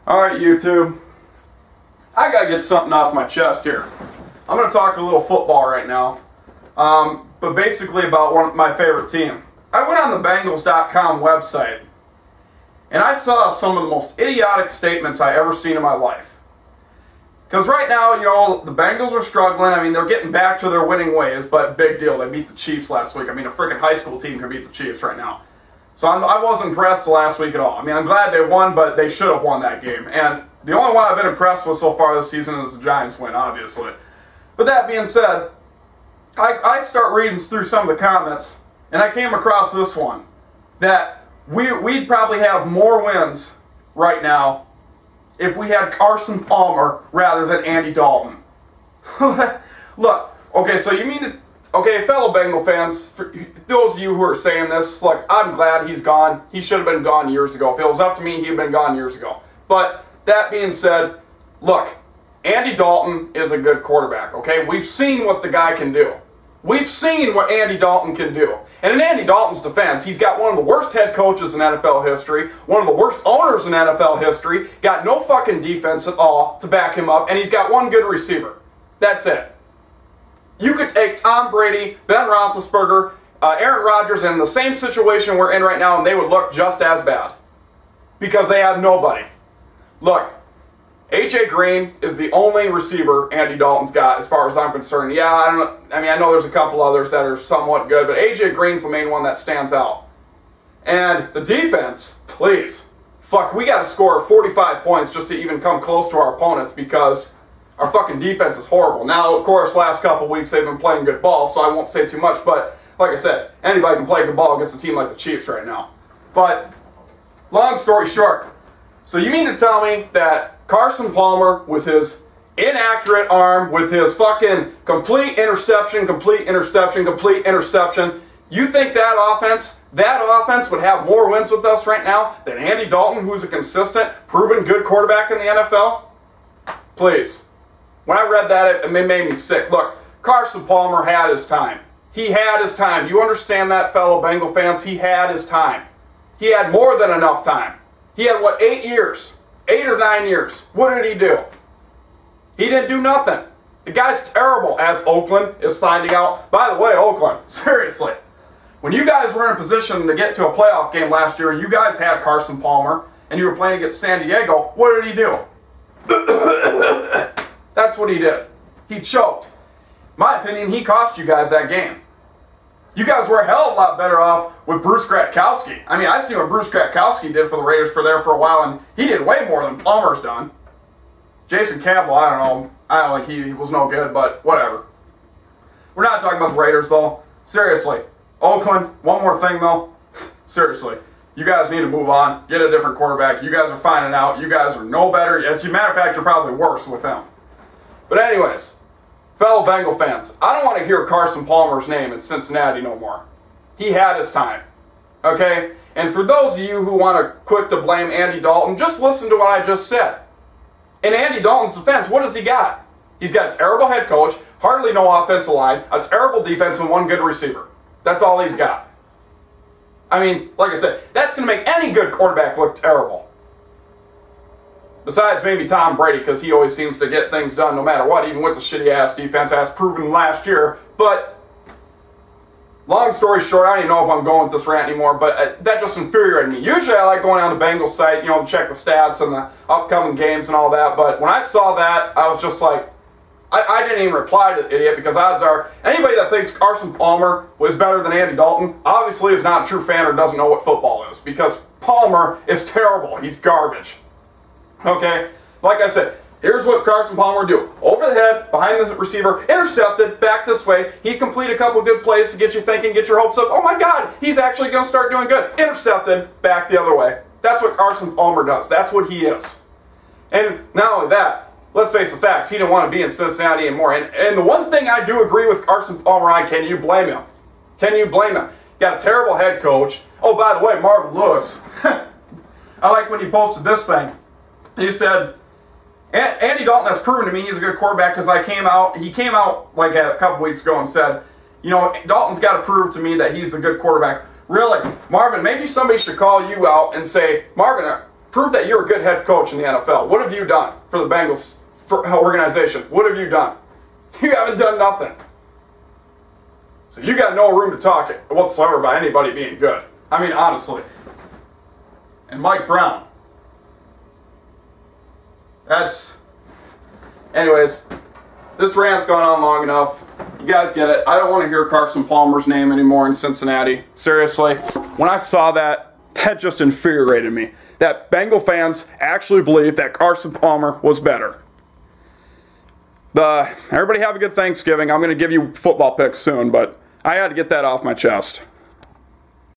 Alright, YouTube. I gotta get something off my chest here. I'm gonna talk a little football right now. But basically about my favorite team. I went on the Bengals.com website and I saw some of the most idiotic statements I ever seen in my life. Because right now, you know, the Bengals are struggling. I mean, they're getting back to their winning ways, but big deal. They beat the Chiefs last week. I mean, a freaking high school team can beat the Chiefs right now. So I wasn't impressed last week at all. I mean, I'm glad they won, but they should have won that game. And the only one I've been impressed with so far this season is the Giants win, obviously. But that being said, I start reading through some of the comments, and I came across this one, that we'd probably have more wins right now if we had Carson Palmer rather than Andy Dalton. Look, okay, so you mean to... Okay, fellow Bengal fans, for those of you who are saying this, look, I'm glad he's gone. He should have been gone years ago. If it was up to me, he'd have been gone years ago. But that being said, look, Andy Dalton is a good quarterback, okay? We've seen what the guy can do. We've seen what Andy Dalton can do. And in Andy Dalton's defense, he's got one of the worst head coaches in NFL history, one of the worst owners in NFL history, got no fucking defense at all to back him up, and he's got one good receiver. That's it. You could take Tom Brady, Ben Roethlisberger, Aaron Rodgers in the same situation we're in right now, and they would look just as bad. Because they have nobody. Look, A.J. Green is the only receiver Andy Dalton's got, as far as I'm concerned. Yeah, I know there's a couple others that are somewhat good, but A.J. Green's the main one that stands out. And the defense, please. Fuck, we got to score 45 points just to even come close to our opponents because our fucking defense is horrible. Now, of course, last couple weeks they've been playing good ball, so I won't say too much, but like I said, anybody can play good ball against a team like the Chiefs right now. But, long story short, so you mean to tell me that Carson Palmer, with his inaccurate arm, with his fucking complete interception, you think that offense would have more wins with us right now than Andy Dalton, who's a consistent, proven good quarterback in the NFL? Please. When I read that, it made me sick. Look, Carson Palmer had his time. He had his time. You understand that, fellow Bengal fans? He had his time. He had more than enough time. He had, what, 8 years? 8 or 9 years. What did he do? He didn't do nothing. The guy's terrible, as Oakland is finding out. By the way, Oakland, seriously, when you guys were in a position to get to a playoff game last year and you guys had Carson Palmer and you were playing against San Diego, what did he do? That's what he did. He choked. In my opinion, he cost you guys that game. You guys were a hell of a lot better off with Bruce Gradkowski. I mean, I see what Bruce Gradkowski did for the Raiders for a while, and he did way more than Palmer's done. Jason Campbell, I don't know. I don't think he was no good, but whatever. We're not talking about the Raiders, though. Seriously. Oakland, one more thing, though. Seriously. You guys need to move on. Get a different quarterback. You guys are finding out. You guys are no better. As a matter of fact, you're probably worse with him. But anyways, fellow Bengal fans, I don't want to hear Carson Palmer's name in Cincinnati no more. He had his time. Okay? And for those of you who want to quick to blame Andy Dalton, just listen to what I just said. In Andy Dalton's defense, what has he got? He's got a terrible head coach, hardly no offensive line, a terrible defense, and one good receiver. That's all he's got. I mean, like I said, that's going to make any good quarterback look terrible. Besides maybe Tom Brady, because he always seems to get things done no matter what, even with the shitty-ass defense as proven last year. But, long story short, I don't even know if I'm going with this rant anymore, but that just infuriated me. Usually I like going on the Bengals site, you know, to check the stats and the upcoming games and all that, but when I saw that, I was just like, I didn't even reply to the idiot, because odds are, anybody that thinks Carson Palmer was better than Andy Dalton obviously is not a true fan or doesn't know what football is, because Palmer is terrible. He's garbage. Okay, like I said, here's what Carson Palmer do. Over the head, behind the receiver, intercepted, back this way. He'd complete a couple good plays to get you thinking, get your hopes up. Oh my God, he's actually going to start doing good. Intercepted, back the other way. That's what Carson Palmer does. That's what he is. And not only that, let's face the facts, he didn't want to be in Cincinnati anymore. And the one thing I do agree with Carson Palmer on, can you blame him? Can you blame him? Got a terrible head coach. Oh, by the way, Marvin Lewis. I like when he posted this thing. He said, Andy Dalton has proven to me he's a good quarterback because he came out like a couple weeks ago and said, you know, Dalton's got to prove to me that he's the good quarterback. Really, Marvin, maybe somebody should call you out and say, Marvin, Prove that you're a good head coach in the NFL. What have you done for the Bengals organization? What have you done? You haven't done nothing. So you got no room to talk whatsoever about anybody being good. I mean, honestly. And Mike Brown. Anyways, this rant's gone on long enough. You guys get it. I don't want to hear Carson Palmer's name anymore in Cincinnati. Seriously. When I saw that, that just infuriated me. That Bengal fans actually believe that Carson Palmer was better. Everybody have a good Thanksgiving. I'm going to give you football picks soon, but I had to get that off my chest.